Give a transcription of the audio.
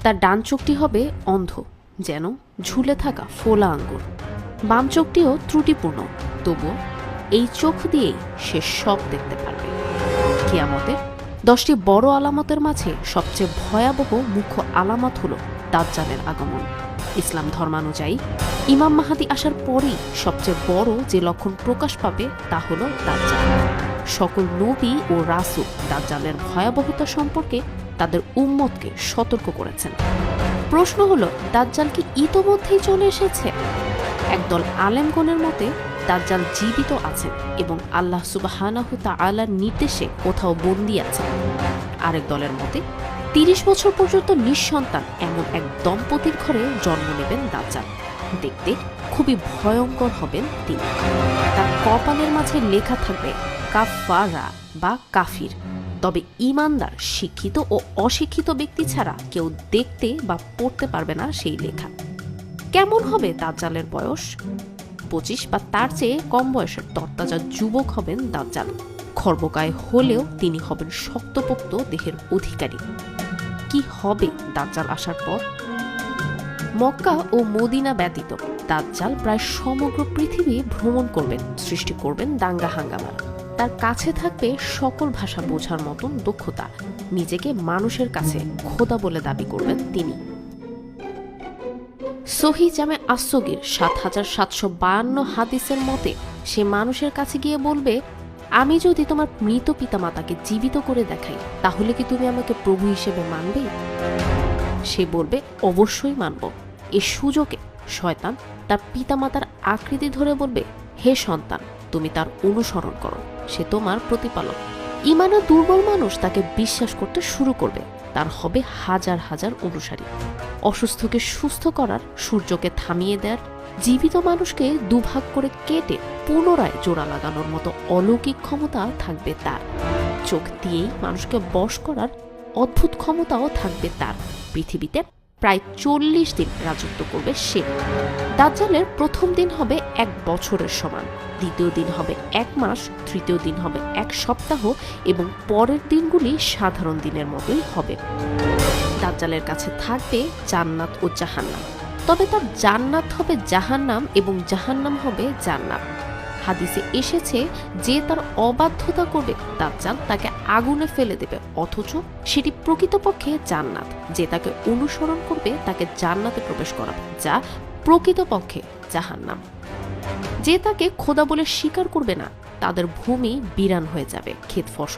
তার ডান চোখটি হবে অন্ধ, যেন ঝুলে থাকা ফোলা আঙ্গুর। বাম চোখটিও ত্রুটিপূর্ণ, তবুও এই চোখ দিয়েই সে সব দেখতে পারবে। কিয়ামতের 10টি বড় আলামতের মাঝে সবচেয়ে ভয়াবহ মুখ্য আলামত হল দাজ্জালের আগমন। ইসলাম ধর্মানুযায়ী ইমাম মাহাদি আসার পরেই সবচেয়ে বড় যে লক্ষণ প্রকাশ পাবে তা হল দাজ্জাল। সকল নবী ও রাসূল দাজ্জালের ভয়াবহতা সম্পর্কে তাদের উম্মতকে সতর্ক করেছেন। প্রশ্ন হলো, দাজ্জাল কি ইতোমধ্যেই চলে এসেছে? একদল আলেমগণের মতে দাজ্জাল জীবিত আছেন এবং আল্লাহ সুবহানাহু তাআলার নির্দেশে কোথাও বন্দী আছেন। আরেক দলের মতে 30 বছর পর্যন্ত নিঃসন্তান এমন এক দম্পতির ঘরে জন্ম নেবেন দাজ্জাল। দেখতে খুবই ভয়ঙ্কর হবেন তিনি। তার কপালের মাঝে লেখা থাকবে কাফারা বা কাফির। তবে ঈমানদার, শিক্ষিত ও অশিক্ষিত ব্যক্তি ছাড়া কেউ দেখতে বা পড়তে পারবে না সেই লেখা। কেমন হবে দাজ্জালের বয়স? 25 বা তার চেয়ে কম বয়সের তরতাজা যুবক হবেন দাজ্জাল। খর্বকায় হলেও তিনি হবেন শক্তপোক্ত দেহের অধিকারী। কি হবে দাজ্জাল আসার পর? মক্কা ও মদিনা ব্যতীত দাজ্জাল প্রায় সমগ্র পৃথিবী ভ্রমণ করবেন, সৃষ্টি করবেন দাঙ্গা হাঙ্গামা। তার কাছে থাকবে সকল ভাষা বোঝার মতন দক্ষতা। নিজেকে মানুষের কাছে খোদা বলে দাবি করবেন তিনি। সহিহ জামে আস-সগীর 7752 হাদিসের মতে সে মানুষের কাছে গিয়ে বলবে, আমি যদি তোমার মৃত পিতামাতাকে জীবিত করে দেখাই, তাহলে কি তুমি আমাকে প্রভু হিসেবে মানবে? সে বলবে, অবশ্যই মানব। এ সুযোগে শয়তান তার পিতামাতার আকৃতি ধরে বলবে, হে সন্তান, তুমি তার অনুসরণ করো, সে তোমার প্রতিপালক। ঈমানে দুর্বল মানুষ তাকে বিশ্বাস করতে শুরু করবে। তার হবে হাজার হাজার অনুসারী। অসুস্থকে সুস্থ করার, সূর্যকে থামিয়ে দেওয়ার, জীবিত মানুষকে দুভাগ করে কেটে পুনরায় জোড়া লাগানোর মতো অলৌকিক ক্ষমতা থাকবে তার। চোখ দিয়েই মানুষকে বশ করার অদ্ভুত ক্ষমতাও থাকবে তার। পৃথিবীতে প্রায় 40 দিন রাজত্ব করবে সে। দাজ্জালের প্রথম দিন হবে 1 বছরের সমান, দ্বিতীয় দিন হবে 1 মাস, তৃতীয় দিন হবে 1 সপ্তাহ এবং পরের দিনগুলি সাধারণ দিনের মতোই হবে। দাজ্জালের কাছে থাকবে জান্নাত ও জাহান্নাম, তবে তার জান্নাত হবে জাহান্নাম এবং জাহান্নাম হবে জান্নাত। হাদিসে এসেছে, যে তার অবাধ্যতা করবে দাজ্জাল তাকে আগুনে ফেলে দেবে, অথচ সেটি প্রকৃতপক্ষে জান্নাত। যে তাকে অনুসরণ করবে তাকে জান্নাতে প্রবেশ করাবে, যা প্রকৃতপক্ষে জাহান্নাম। যে তাকে খোদা বলে স্বীকার করবে না, তাদের ভূমি বিরান হয়ে যাবে, ক্ষেত ফসল